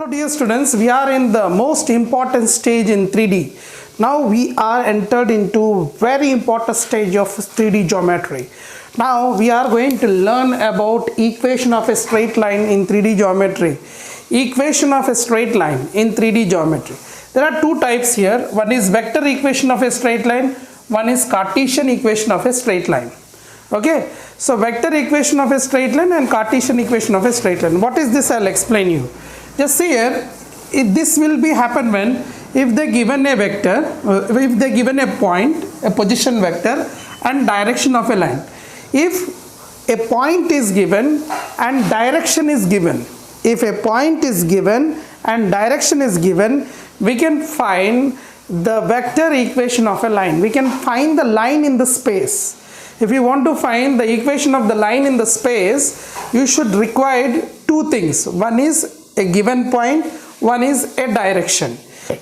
So dear students, we are in the most important stage in 3D. Now we are entered into very important stage of 3D geometry. Now we are going to learn about equation of a straight line in 3D geometry. Equation of a straight line in 3D geometry. There are two types here. One is vector equation of a straight line. One is Cartesian equation of a straight line. Okay. So vector equation of a straight line and Cartesian equation of a straight line. What is this? I'll explain you. Just see here, this will be happen when if they given a vector, if they given a point, a position vector and direction of a line. If a point is given and direction is given, if a point is given and direction is given, we can find the vector equation of a line. We can find the line in the space. If you want to find the equation of the line in the space, you should require two things. One is a given point, one is a direction.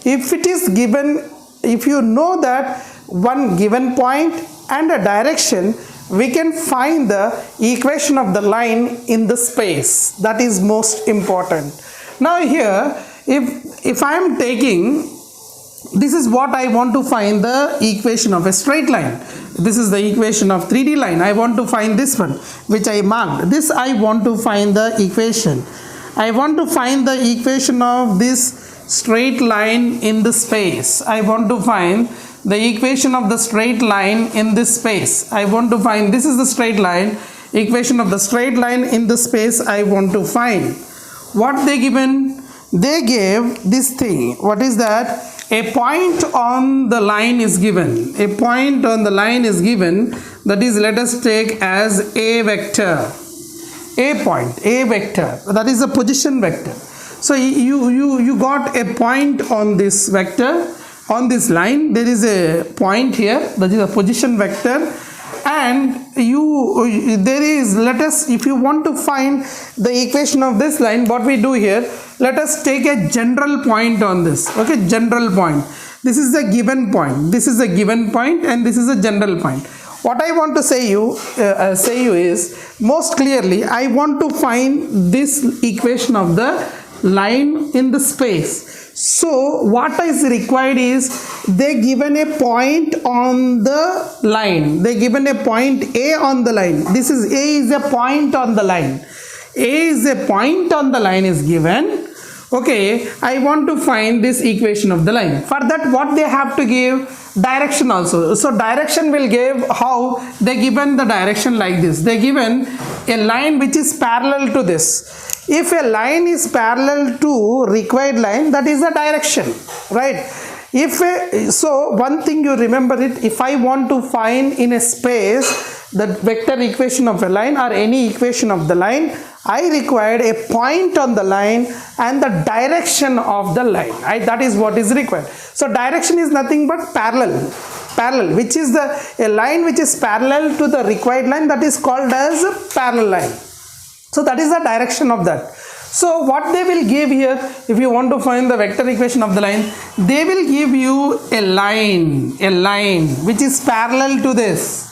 If it is given, if you know that one given point and a direction, we can find the equation of the line in the space. That is most important. Now here, if I am taking, this is what I want to find the equation of a straight line. This is the equation of 3D line. I want to find this one, which I marked. This I want to find the equation. I want to find the equation of this straight line in the space. I want to find the equation of the straight line in this space. I want to find, this is the straight line, equation of the straight line in the space I want to find. What they given? They gave this thing. What is that? A point on the line is given. A point on the line is given. That is, let us take as a vector. A point, a vector, that is a position vector. So you got a point on this vector, on this line. There is a point here, that is a position vector, and there is, let us, if you want to find the equation of this line, what we do here, let us take a general point on this. Okay, general point. This is the given point. This is a given point, and this is a general point. What I want to say you is, most clearly, I want to find this equation of the line in the space. So what is required is, they given a point on the line. They given a point A on the line. This is A is a point on the line. A is a point on the line is given. Okay, I want to find this equation of the line. For that, what they have to give? Direction also. So direction will give how they given the direction like this. They given a line which is parallel to this. If a line is parallel to required line, that is the direction, right? So one thing you remember it, if I want to find in a space the vector equation of a line or any equation of the line, I required a point on the line and the direction of the line. That is what is required. So direction is nothing but parallel, which is a line which is parallel to the required line, that is called as a parallel line. So that is the direction of that. So what they will give here, if you want to find the vector equation of the line, they will give you a line which is parallel to this.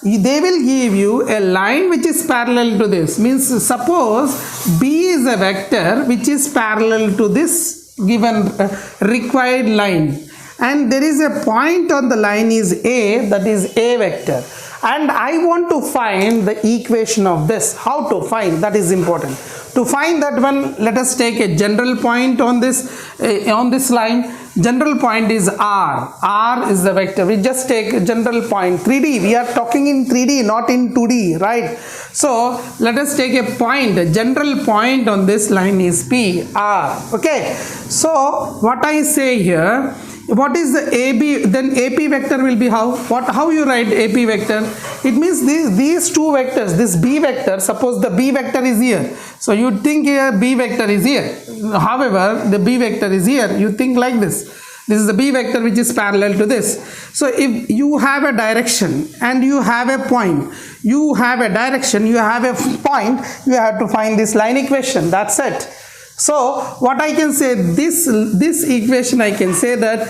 They will give you a line which is parallel to this. Means suppose B is a vector which is parallel to this given required line, and there is a point on the line is A, that is A vector, and I want to find the equation of this. How to find? That is important. To find that one, let us take a general point on this line. General point is R. R is the vector. We just take a general point. 3D. We are talking in 3D, not in 2D, right? So let us take a point. A general point on this line is P, R. Okay. So what I say here, what is the AB? Then AP vector will be how? How you write AP vector? It means these two vectors, this B vector, suppose the B vector is here. So you think here B vector is here. However, the B vector is here. You think like this. This is the B vector which is parallel to this. So if you have a direction and you have a point, you have a direction, you have a point, you have to find this line equation. That's it. So what I can say, this equation, I can say that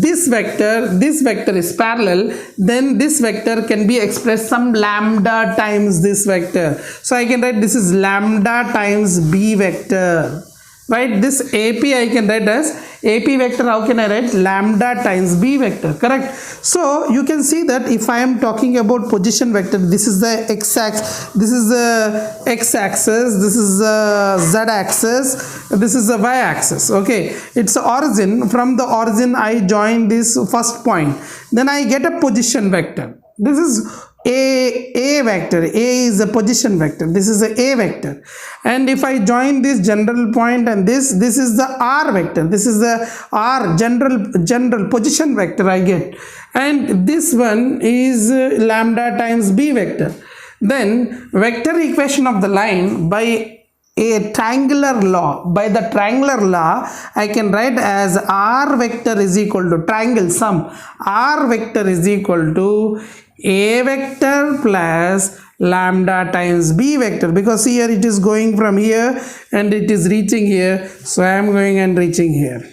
this vector is parallel, then this vector can be expressed some lambda times this vector. So I can write this is lambda times B vector. right? This AP I can write as AP vector. How can I write? Lambda times B vector, correct? So you can see that if I am talking about position vector, this is the x-axis, this is the x-axis, this is the z-axis, this is the y-axis. Okay, it's the origin. From the origin I join this first point, then I get a position vector. This is a vector. A is a position vector. This is a vector, and if I join this general point and this is the R vector. This is the R general position vector I get, and this one is lambda times B vector. Then vector equation of the line by a triangular law, by the triangular law I can write as R vector is equal to triangle sum. R vector is equal to A vector plus lambda times B vector, because here it is going from here and it is reaching here, so I am going and reaching here.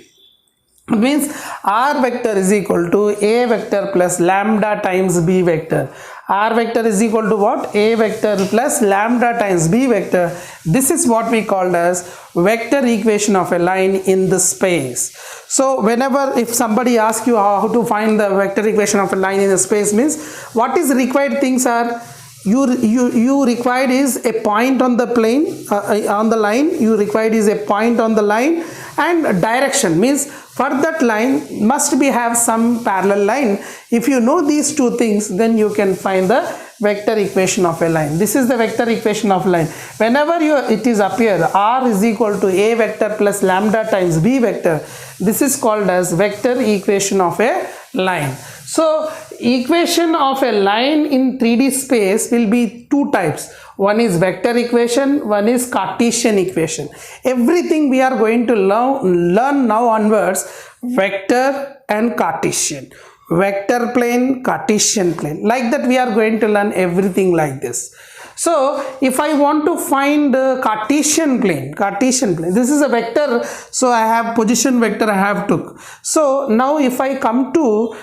It means R vector is equal to A vector plus lambda times B vector. R vector is equal to what? A vector plus lambda times B vector. This is what we called as vector equation of a line in the space. So whenever if somebody asks you how to find the vector equation of a line in a space, means what is required things are, you required is a point on the plane, on the line, you required is a point on the line, and direction, means for that line must be have some parallel line. If you know these two things, then you can find the vector equation of a line. This is the vector equation of line. Whenever it is appear R is equal to A vector plus lambda times B vector, this is called as vector equation of a line. So equation of a line in 3D space will be two types. One is vector equation, one is Cartesian equation. Everything we are going to learn now onwards, vector and Cartesian. Vector plane, Cartesian plane. Like that we are going to learn everything like this. So if I want to find the Cartesian plane, this is a vector, so I have position vector I have took. So now if I come to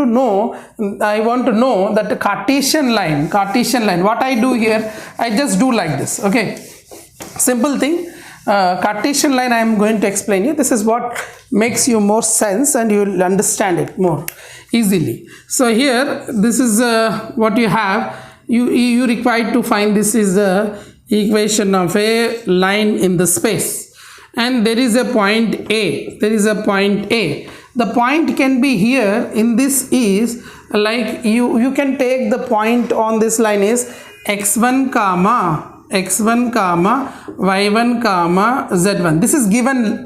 know, I want to know that the Cartesian line, what I do here, I just do like this. Okay, simple thing. Cartesian line I am going to explain you. This is what makes you more sense and you will understand it more easily. So here this is what you have. You required to find, this is the equation of a line in the space, and there is a point A. The point can be here in this is like you can take the point on this line is x1 comma y1 comma z1. This is given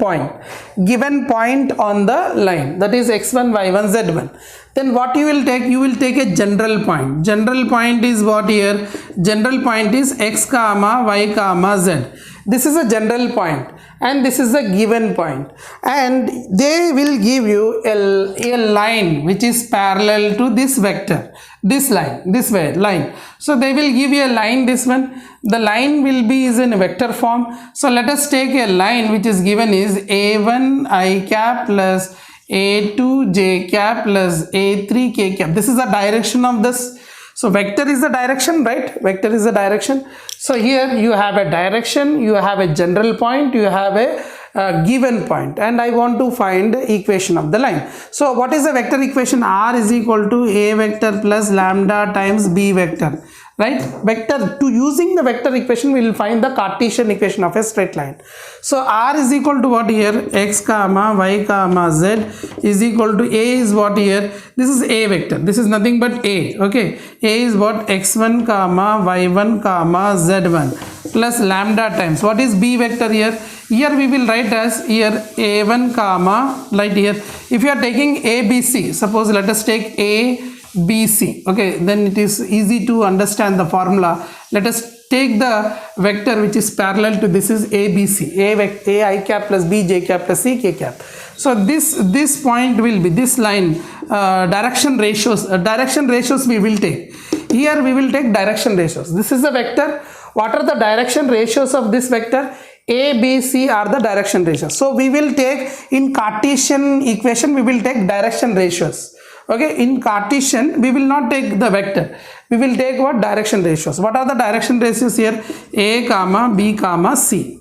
point on the line, that is x1 y1 z1. Then what you will take? You will take a general point. General point is what here? General point is x comma y comma z. This is a general point and this is a given point, and they will give you a line which is parallel to this vector, this line, this way line. So they will give you a line, this one. The line will be is in vector form. So let us take a line which is given is a1 I cap plus a2 j cap plus a3 k cap. This is the direction of this. So vector is the direction, right? Vector is the direction. So here you have a direction, you have a general point, you have a given point, and I want to find the equation of the line. So what is the vector equation? R is equal to A vector plus lambda times B vector. Right? Vector, to using the vector equation we will find the Cartesian equation of a straight line. So R is equal to what here? X comma y comma z is equal to A is what here? This is A vector. This is nothing but A. Okay. A is what? X1 comma y1 comma z1 plus lambda times. What is B vector here? Here we will write as here A1 comma, right here. If you are taking ABC, suppose let us take A BC, okay, then it is easy to understand the formula. Let us take the vector which is parallel to this is ABC, A I cap plus B j cap plus C k cap. So this point will be this line, direction ratios we will take. Here we will take direction ratios. This is the vector. What are the direction ratios of this vector? A, B, C are the direction ratios. So we will take in Cartesian equation we will take direction ratios. Okay, in Cartesian we will not take the vector, we will take what? Direction ratios. What are the direction ratios here? A comma B comma C.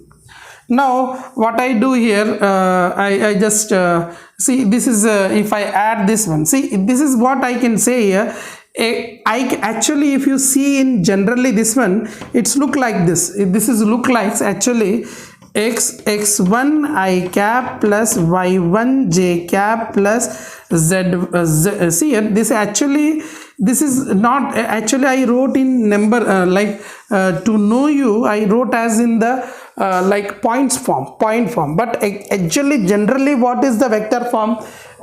Now what I do here, I just see this is if I add this one, see this is what I can say here. Actually if you see in generally this one, it's look like this. This is look like actually x1 I cap plus y1 j cap plus z, see here, this actually, this is not actually, I wrote in number to know you, I wrote as in the like point form, but actually generally what is the vector form?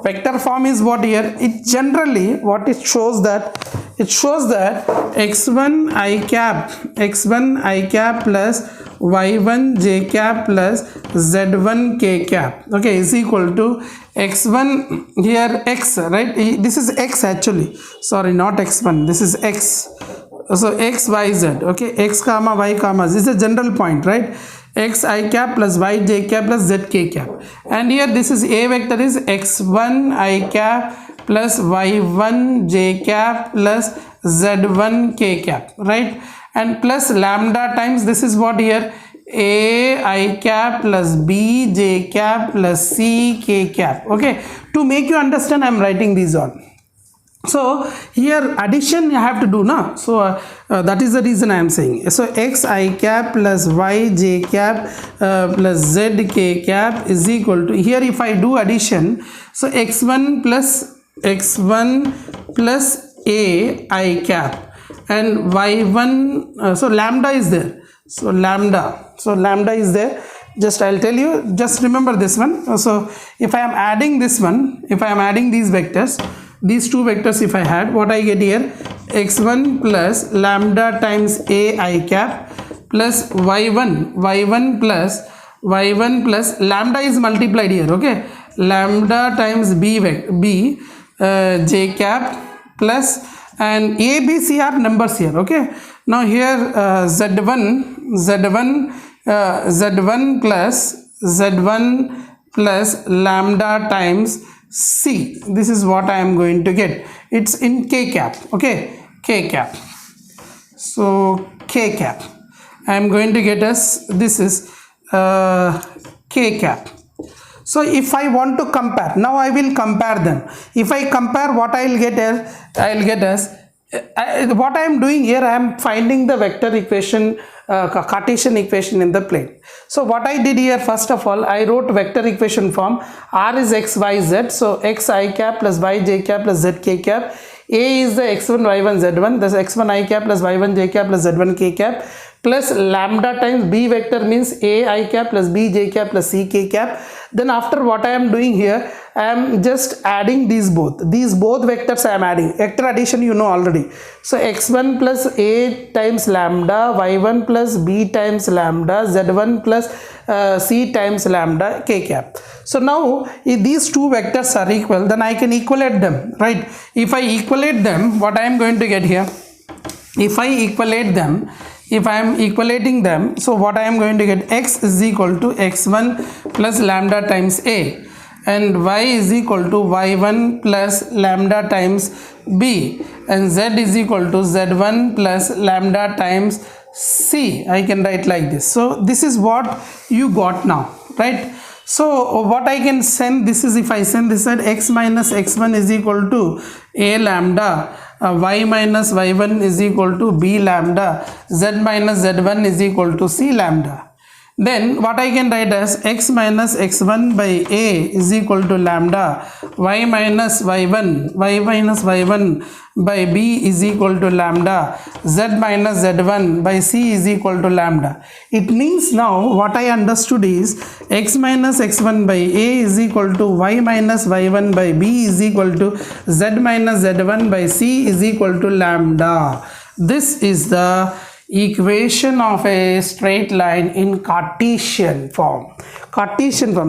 Vector form is what here, it generally what it shows that, it shows that x1 I cap plus y1 j cap plus z1 k cap, okay, is equal to x1 here x, right? This is x actually, sorry, not x1, this is x. So x y z, okay, x comma y comma, this is a general point, right? X I cap plus y j cap plus z k cap, and here this is a vector is x1 I cap plus y1 j cap plus z1 k cap, right? And plus lambda times this is what here, a I cap plus b j cap plus c k cap, okay. To make you understand, I am writing these on. So here addition you have to do now, so that is the reason I am saying. So x I cap plus y j cap plus z k cap is equal to, here if I do addition, so x1 plus a I cap and y1, so lambda is there, so lambda is there. Just I'll tell you, just remember this one. So if I am adding this one, if I am adding these vectors, these two vectors, if I had, what I get here, x1 plus lambda times a I cap plus y1 plus lambda is multiplied here, okay, lambda times b j cap plus, and a b c are numbers here, okay. Now here z1 plus lambda times c, this is what I am going to get. It's in k cap, okay, k cap. So k cap I am going to get as, this is k cap. So if I want to compare, now I will compare them. If I compare, what I will get as, what I am doing here, I am finding the vector equation, Cartesian equation in the plane. So what I did here, first of all, I wrote vector equation form. R is x, y, z. So x I cap plus y j cap plus z k cap. A is the x1, y1, z1. That's x1 I cap plus y1 j cap plus z1 k cap. Plus lambda times b vector means a I cap plus b j cap plus c k cap. Then after, what I am doing here, I am just adding these both vectors I am adding. Vector addition you know already. So x1 plus a times lambda, y1 plus b times lambda, z1 plus c times lambda k cap. So now if these two vectors are equal, then I can equate them, right? If I equate them, what I am going to get here, if I equate them, if I am equating them, so what I am going to get, x is equal to x1 plus lambda times a, and y is equal to y1 plus lambda times b, and z is equal to z1 plus lambda times c. I can write like this. So this is what you got now, right? So what I can send, this is, if I send this side, x minus x1 is equal to a lambda, y minus y1 is equal to b lambda, z minus z1 is equal to c lambda. Then what I can write as x minus x1 by a is equal to lambda, y minus y1 by b is equal to lambda, z minus z1 by c is equal to lambda. It means now what I understood is x minus x1 by a is equal to y minus y1 by b is equal to z minus z1 by c is equal to lambda. This is the equation of a straight line in Cartesian form.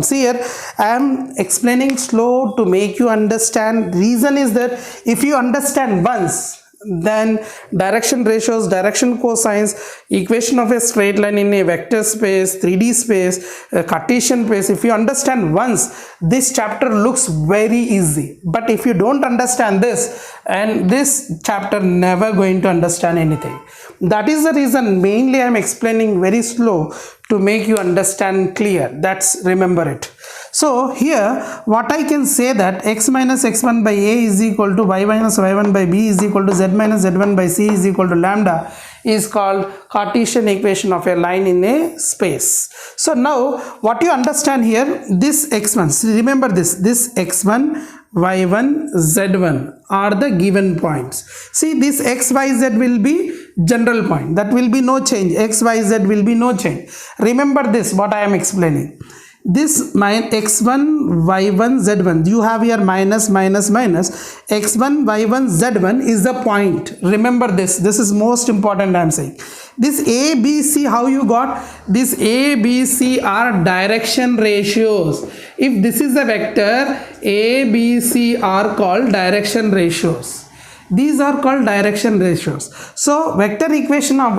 See here, I am explaining slow to make you understand. Reason is that if you understand once, then direction ratios, direction cosines, equation of a straight line in a vector space, 3D space, Cartesian space, if you understand once, this chapter looks very easy. But if you don't understand this, and this chapter never going to understand anything. That is the reason mainly I am explaining very slow to make you understand clear. That's remember it. So here what I can say that x minus x1 by a is equal to y minus y1 by b is equal to z minus z1 by c is equal to lambda is called Cartesian equation of a line in a space. So now what you understand here, this x1, remember this x1, y1, z1 are the given points. See, this x, y, z will be general point, that will be no change, x, y, z will be no change. Remember this what I am explaining. This x1, y1, z1, you have here minus, minus, minus, x1, y1, z1 is the point. Remember this is most important I am saying. This a, b, c, how you got? This a, b, c are direction ratios. If this is a vector, a, b, c are called direction ratios. These are called direction ratios. So vector equation of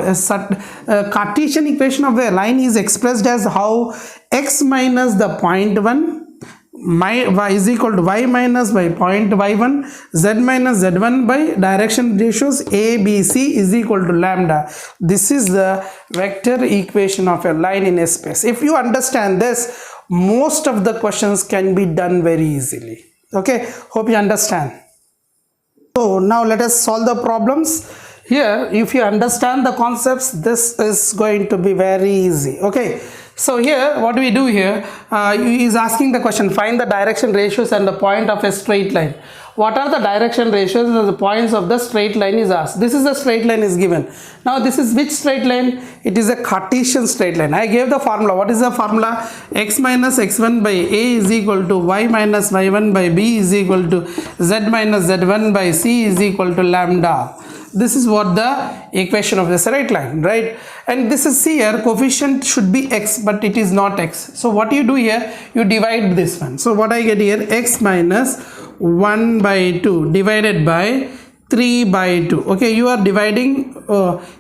Cartesian equation of a line is expressed as how x minus the point 1 y is equal to y minus by point y1, z minus z1 by direction ratios a, b, c is equal to lambda. This is the vector equation of a line in a space. If you understand this, most of the questions can be done very easily. Okay, hope you understand. So now let us solve the problems. Here if you understand the concepts, this is going to be very easy. Okay, so here what we do here is asking the question, find the direction ratios and the point of a straight line. What are the direction ratios and the points of the straight line is asked. This is the straight line is given. Now this is which straight line? It is a Cartesian straight line. I gave the formula. What is the formula? X minus x1 by a is equal to y minus y1 by b is equal to z minus z1 by c is equal to lambda. This is what the equation of the straight line, right? And this is here, coefficient should be x, but it is not x. So what you do here, you divide this one. So what I get here, x minus 1 by 2 divided by 3 by 2. Okay, you are dividing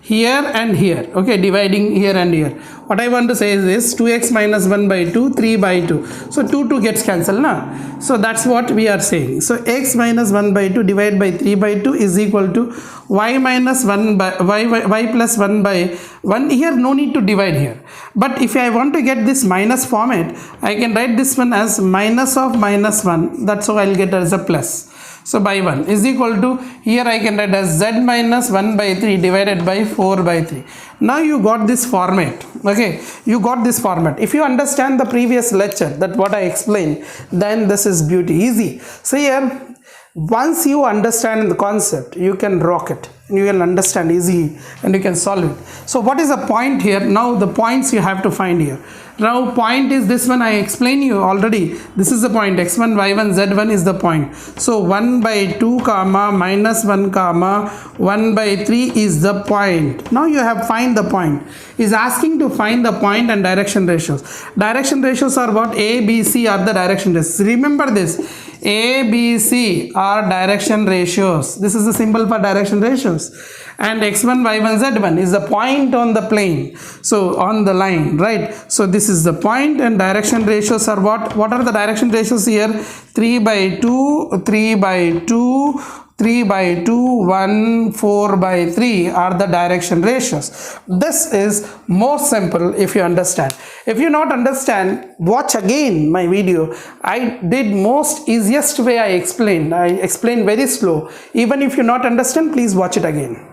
here and here. Okay, dividing here and here. What I want to say is this, 2x minus 1 by 2, 3 by 2. So 2 gets cancelled now. So that's what we are saying. So x minus 1 by 2 divided by 3 by 2 is equal to y minus 1 by y plus 1 by 1. Here no need to divide here. But if I want to get this minus format, I can write this one as minus of minus 1. That's how I'll get as a plus. So by 1 is equal to, here I can write as z minus 1 by 3 divided by 4 by 3. Now you got this format. Okay, you got this format. If you understand the previous lecture, that what I explained, then this is beauty, easy. So here, once you understand the concept, you can rock it. You can understand easy and you can solve it. So what is the point here? Now the points you have to find here. Now point is this one, I explained you already. This is the point, x1, y1, z1 is the point. So 1 by 2 comma minus 1 comma 1 by 3 is the point. Now you have find the point. Is asking to find the point and direction ratios. Direction ratios are what? A, B, C are the direction ratios. Remember this. A, B, C are direction ratios. This is the symbol for direction ratios. And x1, y1, z1 is the point on the plane. So on the line, right? So this is the point and direction ratios are what? What are the direction ratios here? 3 by 2, 3 by 2, 3 by 2, 1, 4 by 3 are the direction ratios. This is more simple if you understand. If you not understand, watch again my video. I did most easiest way I explained. I explained very slow. Even if you not understand, please watch it again.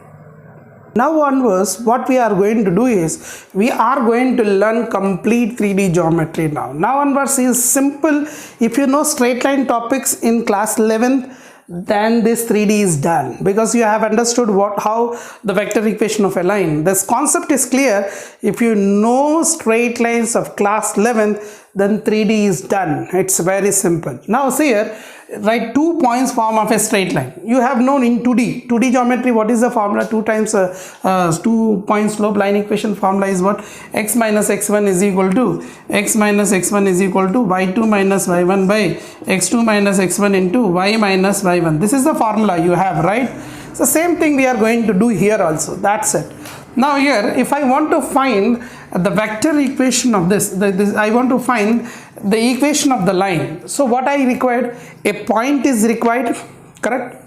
Now onwards, what we are going to do is, we are going to learn complete 3D geometry now. Now onwards is simple. If you know straight line topics in class 11th, then this 3D is done, because you have understood how the vector equation of a line. This concept is clear. If you know straight lines of class 11th, then 3D is done. It's very simple. Now see here, write 2 points form of a straight line. You have known in 2D geometry, what is the formula? 2 times 2 point slope line equation formula is what? X minus x1 is equal to y2 minus y1 by x2 minus x1 into y minus y1. This is the formula you have, right? So same thing we are going to do here also. That's it. Now here, if I want to find the vector equation of this, I want to find the equation of the line. So what I required? A point is required, correct?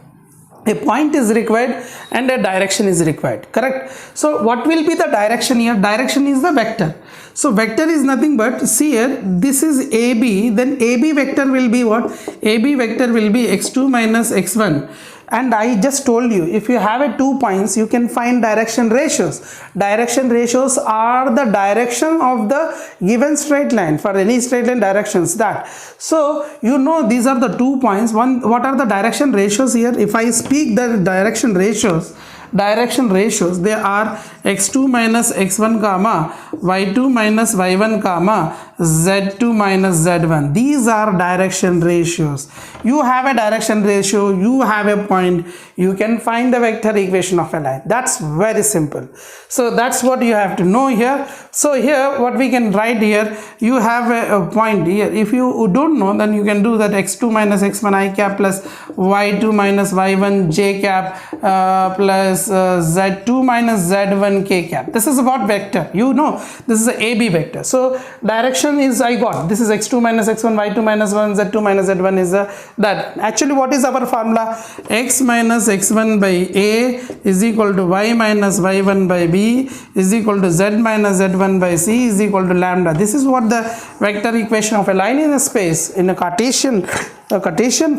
a point is required and a direction is required, correct? So what will be the direction here? Direction is the vector. So vector is nothing but, see here, this is AB, then AB vector will be what? AB vector will be x2 minus x1. And I just told you, if you have a 2 points, you can find direction ratios. Direction ratios are the direction of the given straight line, for any straight line directions that. So you know these are the 2 points. One, what are the direction ratios here? If I speak the direction ratios, they are x2 minus x1 comma y2 minus y1 comma z2 minus z1. These are direction ratios. You have a direction ratio, you have a point, you can find the vector equation of a line. That's very simple. So that's what you have to know here. So here what we can write here, you have a point here. If you don't know, then you can do that x2 minus x1 I cap plus y2 minus y1 j cap plus z2 minus z1 k cap. This is about vector. You know this is a AB vector. So direction is, I got, this is x2 minus x1 y2 minus 1 z2 minus z1 is that. Actually what is our formula? X minus x1 by A is equal to y minus y1 by B is equal to z minus z1 by C is equal to lambda. This is what the vector equation of a line in a space in a Cartesian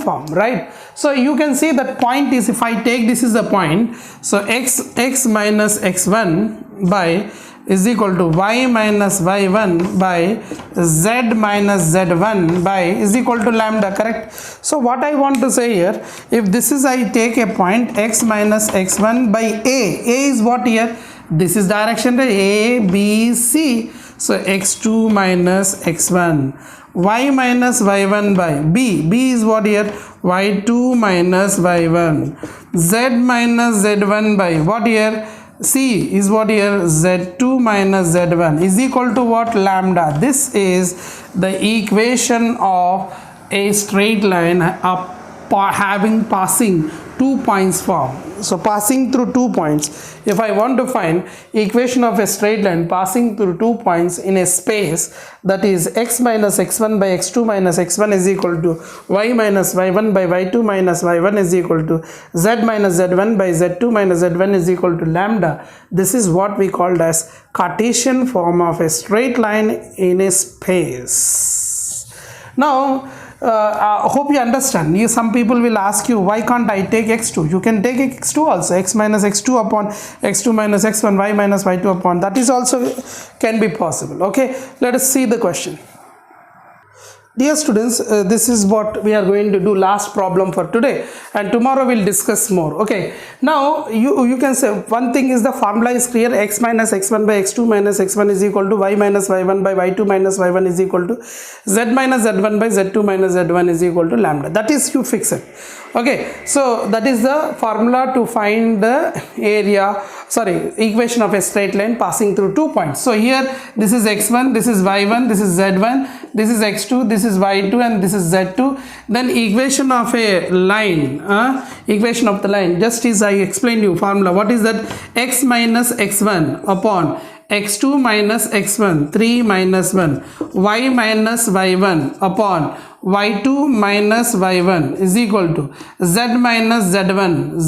form, right? So you can see that point is, if I take this is the point, so x minus x1 by is equal to y minus y1 by z minus z1 by is equal to lambda, correct? So what I want to say here, if this is, I take a point x minus x1 by A is what here? This is direction A, B, C. So x2 minus x1, y minus y1 by B is what here? y2 minus y1, z minus z1 by what here? C is what here? z2 minus z1 is equal to what? Lambda. This is the equation of a straight line having passing 2 points form. So passing through 2 points. If I want to find equation of a straight line passing through 2 points in a space, that is x minus x1 by x2 minus x1 is equal to y minus y1 by y2 minus y1 is equal to z minus z1 by z2 minus z1 is equal to lambda. This is what we called as Cartesian form of a straight line in a space. Now I hope you understand. Some people will ask you, why can't I take x2? You can take x2 also, x minus x2 upon x2 minus x1, y minus y2 upon, that is also can be possible. Okay, let us see the question. Dear students, this is what we are going to do, last problem for today, and tomorrow we'll discuss more. Okay, now you can say one thing is the formula is clear. X minus x1 by x2 minus x1 is equal to y minus y1 by y2 minus y1 is equal to z minus z1 by z2 minus z1 is equal to lambda. That is, you fix it. Okay, so that is the formula to find the equation of a straight line passing through 2 points. So here this is x1, this is y1, this is z1, this is x2, this is y2, and this is z2. Then equation of a line, equation of the line, just as I explained you formula. What is that? X minus x1 upon x2 minus x1, 3 minus 1, y minus y1 upon y2 minus y1 is equal to z minus z1,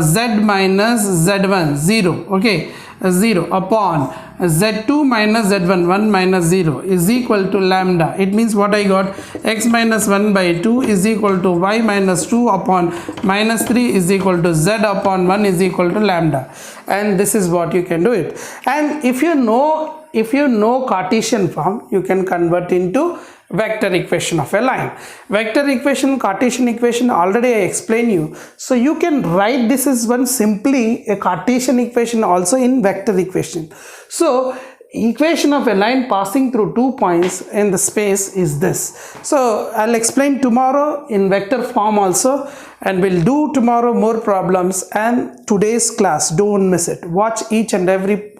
z minus z1, 0, okay, 0 upon z2 minus z1, 1 minus 0 is equal to lambda. It means what I got? X minus 1 by 2 is equal to y minus 2 upon minus 3 is equal to z upon 1 is equal to lambda. And this is what you can do it. And if you know Cartesian form, you can convert into vector equation of a line. Vector equation, Cartesian equation, already I explained you. So you can write this as one simply a Cartesian equation also in vector equation. So equation of a line passing through 2 points in the space is this. So I'll explain tomorrow in vector form also, and we'll do tomorrow more problems. And today's class, don't miss it. Watch each and every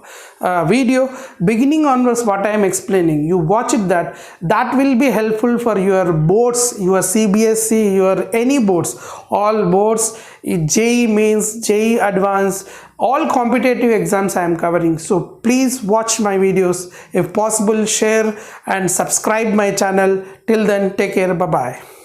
video beginning onwards. What I am explaining, you watch it, that will be helpful for your boards, your CBSE, your any boards, all boards, JEE mains, JEE advanced, all competitive exams I am covering. So please watch my videos, if possible share and subscribe my channel. Till then, take care, bye bye.